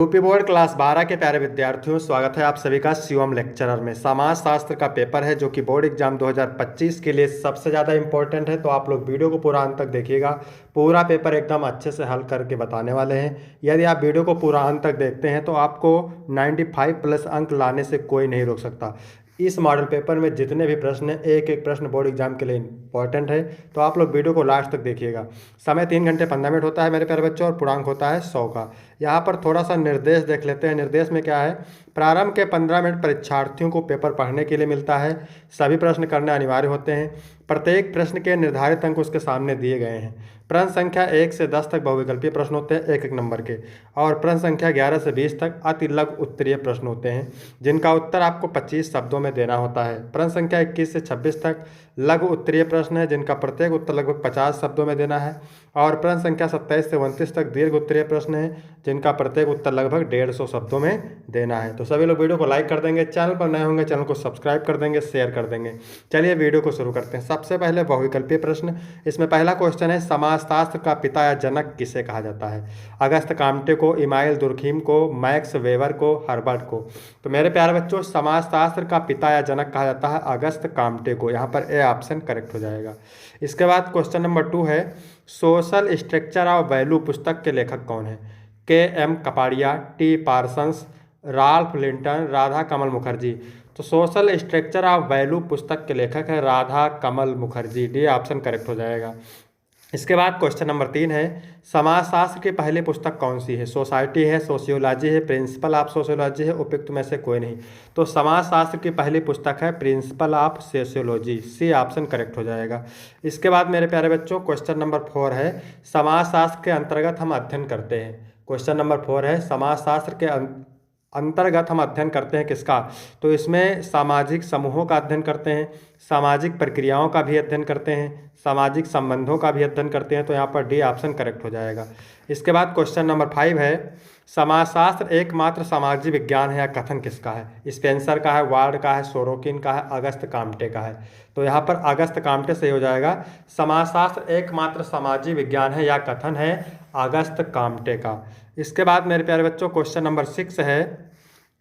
UP board class 12 के प्यारे विद्यार्थियों, स्वागत है आप सभी का शिवम लेक्चरर में। समाज शास्त्र का पेपर है जो कि बोर्ड एग्जाम 2025 के लिए सबसे ज़्यादा इंपॉर्टेंट है। तो आप लोग वीडियो को पूरा अंत तक देखिएगा। पूरा पेपर एकदम अच्छे से हल करके बताने वाले हैं। यदि आप वीडियो को पूरा अंत तक देखते हैं तो आपको 95 प्लस अंक लाने से कोई नहीं रोक सकता। इस मॉडल पेपर में जितने भी प्रश्न हैं, एक एक प्रश्न बोर्ड एग्जाम के लिए इंपॉर्टेंट है। तो आप लोग वीडियो को लास्ट तक देखिएगा। समय 3 घंटे 15 मिनट होता है मेरे प्यारे बच्चों, और पूर्णांक होता है 100 का। यहाँ पर थोड़ा सा निर्देश देख लेते हैं। निर्देश में क्या है? प्रारंभ के 15 मिनट परीक्षार्थियों को पेपर पढ़ने के लिए मिलता है। सभी प्रश्न करने अनिवार्य होते हैं। प्रत्येक प्रश्न के निर्धारित अंक उसके सामने दिए गए हैं। प्रश्न संख्या 1 से 10 तक बहुविकल्पीय प्रश्न होते हैं, एक एक नंबर के। और प्रश्न संख्या 11 से 20 तक अति लघु उत्तरीय प्रश्न होते हैं, जिनका उत्तर आपको 25 शब्दों में देना होता है। प्रश्न संख्या 21 से 26 तक लघु उत्तरीय प्रश्न है, जिनका प्रत्येक उत्तर लगभग 50 शब्दों में देना है। और प्रश्न संख्या 27 से 29 तक दीर्घ उत्तरीय प्रश्न है, जिनका प्रत्येक उत्तर लगभग 150 शब्दों में देना है। तो सभी लोग वीडियो को लाइक कर देंगे, चैनल पर नए होंगे चैनल को सब्सक्राइब कर देंगे, शेयर कर देंगे। चलिए वीडियो को शुरू करते हैं। सबसे पहले बहुविकल्पीय प्रश्न। इसमें पहला क्वेश्चन है, समाजशास्त्र का पिता या जनक किसे कहा जाता है? अगस्त काम्टे को, इमाइल दुर्खीम को, मैक्स वेबर को, हर्बर्ट को। तो मेरे प्यारे बच्चों, समाजशास्त्र का पिता या जनक कहा जाता है अगस्त काम्टे को। यहाँ पर ए ऑप्शन करेक्ट हो जाएगा। इसके बाद क्वेश्चन नंबर 2 है, सोशल स्ट्रक्चर ऑफ वैल्यू पुस्तक के लेखक कौन है? K M. Kapadia, T. Parsons, Ralph Linton, Radha Kamal Mukherjee. तो सोशल स्ट्रक्चर ऑफ वैल्यू पुस्तक के लेखक है Radha Kamal Mukherjee. D option correct हो जाएगा। इसके बाद क्वेश्चन नंबर 3 है, समाजशास्त्र की पहली पुस्तक कौन सी है? सोसाइटी है, सोशियोलॉजी है, प्रिंसिपल ऑफ सोशियोलॉजी है, उपयुक्त में से कोई नहीं। तो समाजशास्त्र की पहली पुस्तक है principle of sociology. C option correct हो जाएगा। इसके बाद मेरे प्यारे बच्चों, क्वेश्चन नंबर 4 है, समाजशास्त्र के अंतर्गत हम अध्ययन करते हैं। क्वेश्चन नंबर 4 है, समाजशास्त्र के अंतर्गत हम अध्ययन करते हैं किसका? तो इसमें सामाजिक समूहों का अध्ययन करते हैं, सामाजिक प्रक्रियाओं का भी अध्ययन करते हैं, सामाजिक संबंधों का भी अध्ययन करते हैं। तो यहाँ पर डी ऑप्शन करेक्ट हो जाएगा। इसके बाद क्वेश्चन नंबर 5 है, समाजशास्त्र एकमात्र सामाजिक विज्ञान है या कथन किसका है? स्पेंसर का है, वार्ड का है, सोरोकिन का है, अगस्त काम्टे का है। तो यहाँ पर अगस्त काम्टे सही हो जाएगा। समाजशास्त्र एकमात्र सामाजिक विज्ञान है या कथन है अगस्त काम्टे का। इसके बाद मेरे प्यारे बच्चों, क्वेश्चन नंबर 6 है,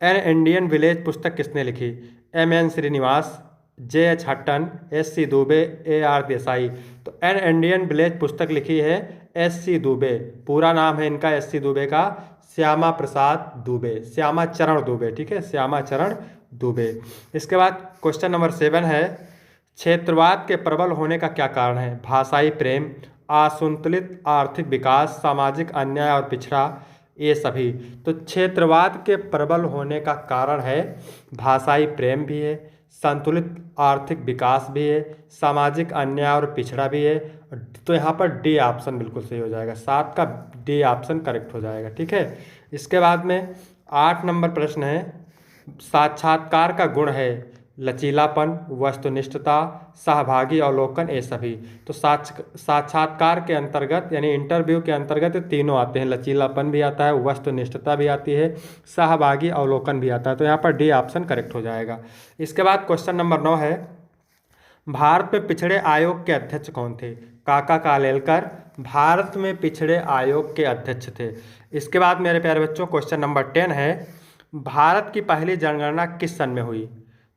एन इंडियन विलेज पुस्तक किसने लिखी? M N. Srinivas, J H. Hutton, S C. Dube, A R. Desai. तो एन इंडियन विलेज पुस्तक लिखी है एस.सी. दुबे। पूरा नाम है इनका एस.सी. दुबे का श्यामा प्रसाद दुबे, श्यामा चरण दुबे। ठीक है, श्यामा चरण दुबे। इसके बाद क्वेश्चन नंबर 7 है, क्षेत्रवाद के प्रबल होने का क्या कारण है? भाषाई प्रेम, असंतुलित आर्थिक विकास, सामाजिक अन्याय और पिछड़ा, ये सभी। तो क्षेत्रवाद के प्रबल होने का कारण है भाषाई प्रेम भी है, संतुलित आर्थिक विकास भी है, सामाजिक अन्याय और पिछड़ा भी है। तो यहाँ पर डी ऑप्शन बिल्कुल सही हो जाएगा। 7 का डी ऑप्शन करेक्ट हो जाएगा। ठीक है। इसके बाद में 8 नंबर प्रश्न है, साक्षात्कार का गुण है लचीलापन, वस्तुनिष्ठता, सहभागी अवलोकन, ये सभी। तो साक्षात्कार के अंतर्गत यानी इंटरव्यू के अंतर्गत तीनों आते हैं। लचीलापन भी आता है, वस्तुनिष्ठता भी आती है, सहभागी अवलोकन भी आता है। तो यहाँ पर डी ऑप्शन करेक्ट हो जाएगा। इसके बाद क्वेश्चन नंबर 9 है, भारत में पिछड़े आयोग के अध्यक्ष कौन थे? काका कालेलकर भारत में पिछड़े आयोग के अध्यक्ष थे। इसके बाद मेरे प्यारे बच्चों, क्वेश्चन नंबर 10 है, भारत की पहली जनगणना किस सन में हुई?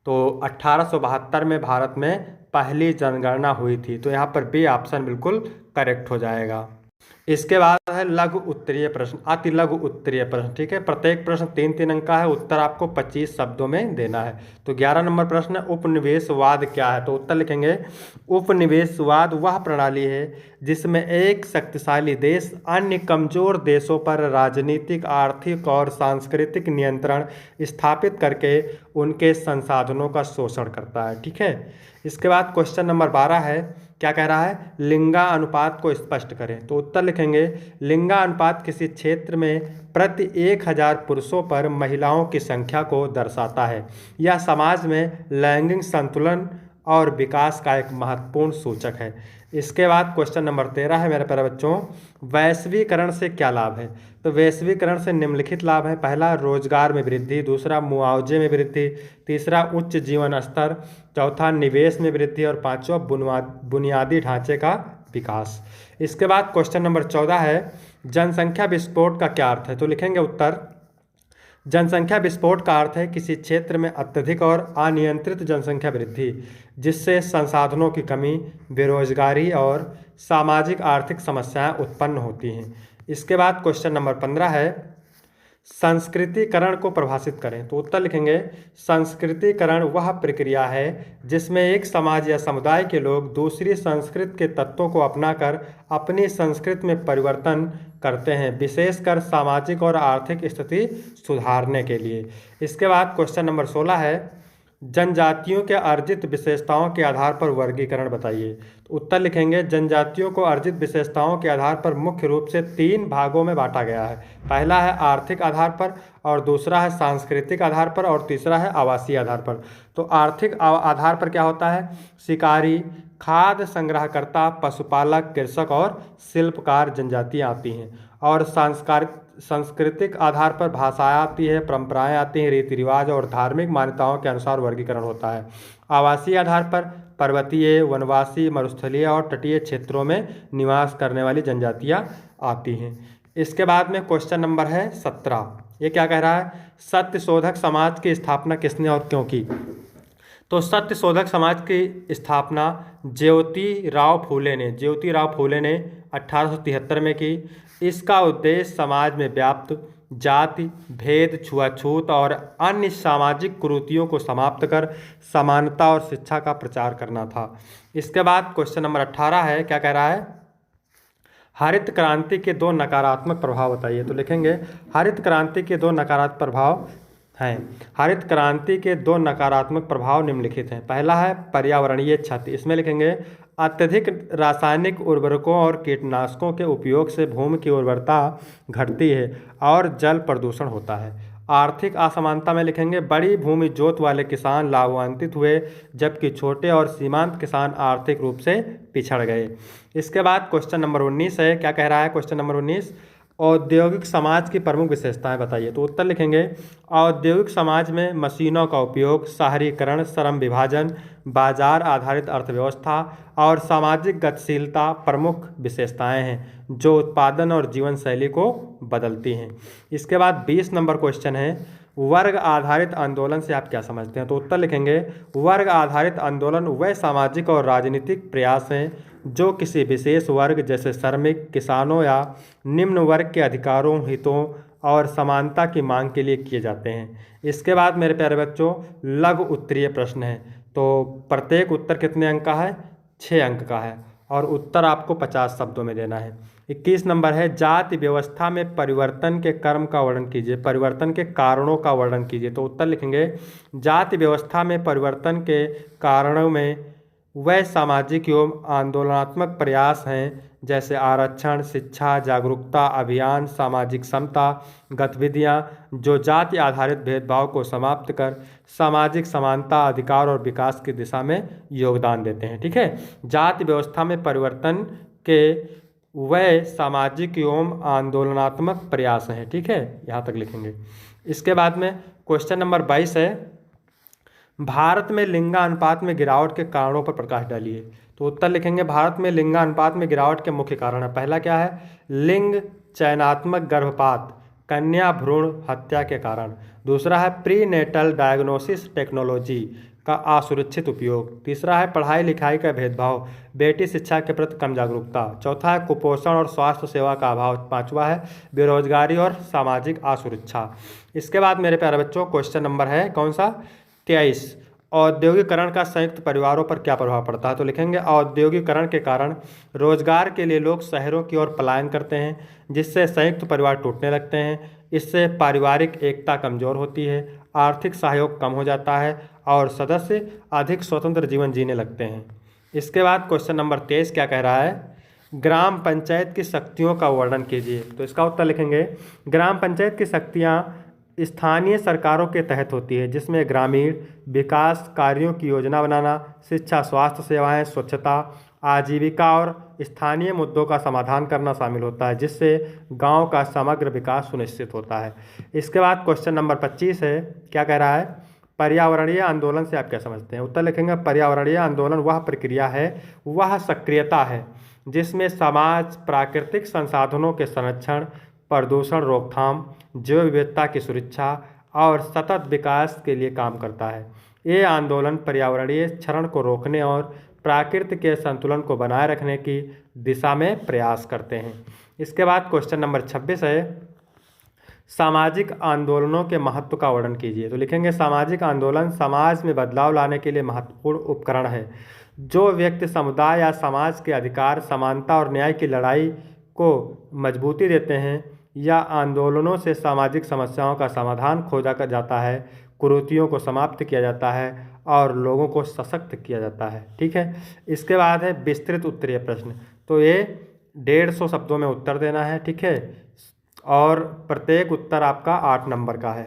तो 1872 में भारत में पहली जनगणना हुई थी। तो यहाँ पर बी ऑप्शन बिल्कुल करेक्ट हो जाएगा। इसके बाद है लघु उत्तरीय प्रश्न, अति लघु उत्तरीय प्रश्न। ठीक है, प्रत्येक प्रश्न 3-3 अंक का है, उत्तर आपको 25 शब्दों में देना है। तो 11 नंबर प्रश्न है, उपनिवेशवाद क्या है? तो उत्तर लिखेंगे, उपनिवेशवाद वह प्रणाली है जिसमें एक शक्तिशाली देश अन्य कमजोर देशों पर राजनीतिक, आर्थिक और सांस्कृतिक नियंत्रण स्थापित करके उनके संसाधनों का शोषण करता है। ठीक है। इसके बाद क्वेश्चन नंबर 12 है, क्या कह रहा है? लिंगानुपात को स्पष्ट करें। तो उत्तर लिखेंगे, लिंगानुपात किसी क्षेत्र में प्रति 1000 पुरुषों पर महिलाओं की संख्या को दर्शाता है। यह समाज में लैंगिक संतुलन और विकास का एक महत्वपूर्ण सूचक है। इसके बाद क्वेश्चन नंबर 13 है मेरे प्यारे बच्चों, वैश्वीकरण से क्या लाभ है? तो वैश्वीकरण से निम्नलिखित लाभ है। पहला, रोजगार में वृद्धि, दूसरा मुआवजे में वृद्धि, तीसरा उच्च जीवन स्तर, चौथा निवेश में वृद्धि और पांचवा बुनियादी ढांचे का विकास। इसके बाद क्वेश्चन नंबर 14 है, जनसंख्या विस्फोट का क्या अर्थ है? तो लिखेंगे उत्तर, जनसंख्या विस्फोट का अर्थ है किसी क्षेत्र में अत्यधिक और अनियंत्रित जनसंख्या वृद्धि, जिससे संसाधनों की कमी, बेरोजगारी और सामाजिक आर्थिक समस्याएं उत्पन्न होती हैं। इसके बाद क्वेश्चन नंबर 15 है, संस्कृतिकरण को परिभाषित करें। तो उत्तर लिखेंगे, संस्कृतिकरण वह प्रक्रिया है जिसमें एक समाज या समुदाय के लोग दूसरी संस्कृति के तत्वों को अपनाकर अपनी संस्कृति में परिवर्तन करते हैं, विशेषकर सामाजिक और आर्थिक स्थिति सुधारने के लिए। इसके बाद क्वेश्चन नंबर 16 है, जनजातियों के अर्जित विशेषताओं के आधार पर वर्गीकरण बताइए। तो उत्तर लिखेंगे, जनजातियों को अर्जित विशेषताओं के आधार पर मुख्य रूप से 3 भागों में बांटा गया है। पहला है आर्थिक आधार पर, और दूसरा है सांस्कृतिक आधार पर, और तीसरा है आवासीय आधार पर। तो आर्थिक आधार पर क्या होता है, शिकारी, खाद्य संग्रहकर्ता, पशुपालक, कृषक और शिल्पकार जनजातियाँ आती हैं। और सांस्कृतिक आधार पर भाषाएं आती है, परंपराएं आती हैं, रीति रिवाज और धार्मिक मान्यताओं के अनुसार वर्गीकरण होता है। आवासीय आधार पर पर्वतीय, वनवासी, मरुस्थलीय और तटीय क्षेत्रों में निवास करने वाली जनजातियां आती हैं। इसके बाद में क्वेश्चन नंबर है 17। ये क्या कह रहा है, सत्यशोधक समाज की स्थापना किसने और क्यों की। तो सत्यशोधक समाज की स्थापना ज्योतिराव फूले ने 1873 में की। इसका उद्देश्य समाज में व्याप्त जाति भेद, छुआछूत और अन्य सामाजिक कुरीतियों को समाप्त कर समानता और शिक्षा का प्रचार करना था। इसके बाद क्वेश्चन नंबर 18 है, क्या कह रहा है, हरित क्रांति के 2 नकारात्मक प्रभाव बताइए। तो लिखेंगे, हरित क्रांति के 2 नकारात्मक प्रभाव हैं। हरित क्रांति के 2 नकारात्मक प्रभाव निम्नलिखित हैं। पहला है पर्यावरणीय क्षति। इसमें लिखेंगे, अत्यधिक रासायनिक उर्वरकों और कीटनाशकों के उपयोग से भूमि की उर्वरता घटती है और जल प्रदूषण होता है। आर्थिक असमानता में लिखेंगे, बड़ी भूमि जोत वाले किसान लाभान्वित हुए, जबकि छोटे और सीमांत किसान आर्थिक रूप से पिछड़ गए। इसके बाद क्वेश्चन नंबर 19 है, क्या कह रहा है, क्वेश्चन नंबर 19, औद्योगिक समाज की प्रमुख विशेषताएं बताइए। तो उत्तर लिखेंगे, औद्योगिक समाज में मशीनों का उपयोग, शहरीकरण, श्रम विभाजन, बाजार आधारित अर्थव्यवस्था और सामाजिक गतिशीलता प्रमुख विशेषताएं हैं जो उत्पादन और जीवन शैली को बदलती हैं। इसके बाद 20 नंबर क्वेश्चन है, वर्ग आधारित आंदोलन से आप क्या समझते हैं। तो उत्तर लिखेंगे, वर्ग आधारित आंदोलन वह सामाजिक और राजनीतिक प्रयास हैं जो किसी विशेष वर्ग जैसे श्रमिक, किसानों या निम्न वर्ग के अधिकारों, हितों और समानता की मांग के लिए किए जाते हैं। इसके बाद मेरे प्यारे बच्चों, लघु उत्तरीय प्रश्न है। तो प्रत्येक उत्तर कितने अंक का है, 6 अंक का है, और उत्तर आपको 50 शब्दों में देना है। 21 नंबर है, जाति व्यवस्था में परिवर्तन के क्रम का वर्णन कीजिए, परिवर्तन के कारणों का वर्णन कीजिए। तो उत्तर लिखेंगे, जाति व्यवस्था में परिवर्तन के कारणों में वह सामाजिक एवं आंदोलनात्मक प्रयास हैं जैसे आरक्षण, शिक्षा, जागरूकता अभियान, सामाजिक समता गतिविधियां जो जाति आधारित भेदभाव को समाप्त कर सामाजिक समानता, अधिकार और विकास की दिशा में योगदान देते हैं। ठीक है, जाति व्यवस्था में परिवर्तन के वह सामाजिक एवं आंदोलनात्मक प्रयास हैं। ठीक है, यहाँ तक लिखेंगे। इसके बाद में क्वेश्चन नंबर 22 है, भारत में लिंगानुपात में गिरावट के कारणों पर प्रकाश डालिए। तो उत्तर लिखेंगे, भारत में लिंगानुपात में गिरावट के मुख्य कारण है। पहला क्या है, लिंग चयनात्मक गर्भपात, कन्या भ्रूण हत्या के कारण। दूसरा है प्रीनेटल डायग्नोसिस टेक्नोलॉजी का असुरक्षित उपयोग। तीसरा है पढ़ाई लिखाई का भेदभाव, बेटी शिक्षा के प्रति कम जागरूकता। चौथा है कुपोषण और स्वास्थ्य सेवा का अभाव। पांचवा है बेरोजगारी और सामाजिक असुरक्षा। इसके बाद मेरे प्यारे बच्चों क्वेश्चन नंबर है कौन सा, 23, औद्योगिकरण का संयुक्त परिवारों पर क्या प्रभाव पड़ता है। तो लिखेंगे, औद्योगिकरण के कारण रोजगार के लिए लोग शहरों की ओर पलायन करते हैं, जिससे संयुक्त परिवार टूटने लगते हैं। इससे पारिवारिक एकता कमजोर होती है, आर्थिक सहयोग कम हो जाता है और सदस्य अधिक स्वतंत्र जीवन जीने लगते हैं। इसके बाद क्वेश्चन नंबर 23 क्या कह रहा है, ग्राम पंचायत की शक्तियों का वर्णन कीजिए। तो इसका उत्तर लिखेंगे, ग्राम पंचायत की शक्तियाँ स्थानीय सरकारों के तहत होती है, जिसमें ग्रामीण विकास कार्यों की योजना बनाना, शिक्षा, स्वास्थ्य सेवाएं, स्वच्छता, आजीविका और स्थानीय मुद्दों का समाधान करना शामिल होता है, जिससे गांव का समग्र विकास सुनिश्चित होता है। इसके बाद क्वेश्चन नंबर 25 है, क्या कह रहा है, पर्यावरणीय आंदोलन से आप क्या समझते हैं। उत्तर लिखेंगे, पर्यावरणीय आंदोलन वह प्रक्रिया है, वह सक्रियता है जिसमें समाज प्राकृतिक संसाधनों के संरक्षण, प्रदूषण रोकथाम, जैव विविधता की सुरक्षा और सतत विकास के लिए काम करता है। ये आंदोलन पर्यावरणीय क्षरण को रोकने और प्रकृति के संतुलन को बनाए रखने की दिशा में प्रयास करते हैं। इसके बाद क्वेश्चन नंबर 26 है, सामाजिक आंदोलनों के महत्व का वर्णन कीजिए। तो लिखेंगे सामाजिक आंदोलन समाज में बदलाव लाने के लिए महत्वपूर्ण उपकरण है जो व्यक्ति, समुदाय या समाज के अधिकार, समानता और न्याय की लड़ाई को मजबूती देते हैं। या आंदोलनों से सामाजिक समस्याओं का समाधान खोजा जाता है, कुरीतियों को समाप्त किया जाता है और लोगों को सशक्त किया जाता है। ठीक है। इसके बाद है विस्तृत उत्तरीय प्रश्न। तो ये 150 शब्दों में उत्तर देना है। ठीक है। और प्रत्येक उत्तर आपका 8 नंबर का है।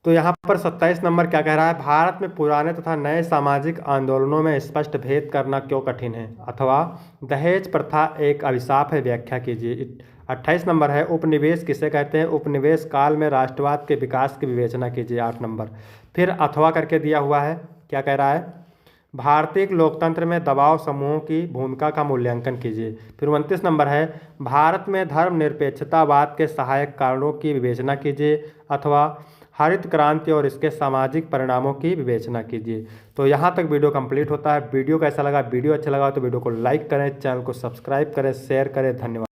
तो यहाँ पर 27 नंबर क्या कह रहा है, भारत में पुराने तथा नए सामाजिक आंदोलनों में स्पष्ट भेद करना क्यों कठिन है, अथवा दहेज प्रथा एक अभिशाप है, व्याख्या कीजिए। 28 नंबर है, उपनिवेश किसे कहते हैं, उपनिवेश काल में राष्ट्रवाद के विकास की विवेचना कीजिए। 8 नंबर। फिर अथवा करके दिया हुआ है, क्या कह रहा है, भारतीय लोकतंत्र में दबाव समूहों की भूमिका का मूल्यांकन कीजिए। फिर 29 नंबर है, भारत में धर्मनिरपेक्षतावाद के सहायक कारणों की विवेचना कीजिए, अथवा हरित क्रांति और इसके सामाजिक परिणामों की विवेचना कीजिए। तो यहाँ तक वीडियो कंप्लीट होता है। वीडियो कैसा लगा, वीडियो अच्छा लगा तो वीडियो को लाइक करें, चैनल को सब्सक्राइब करें, शेयर करें। धन्यवाद।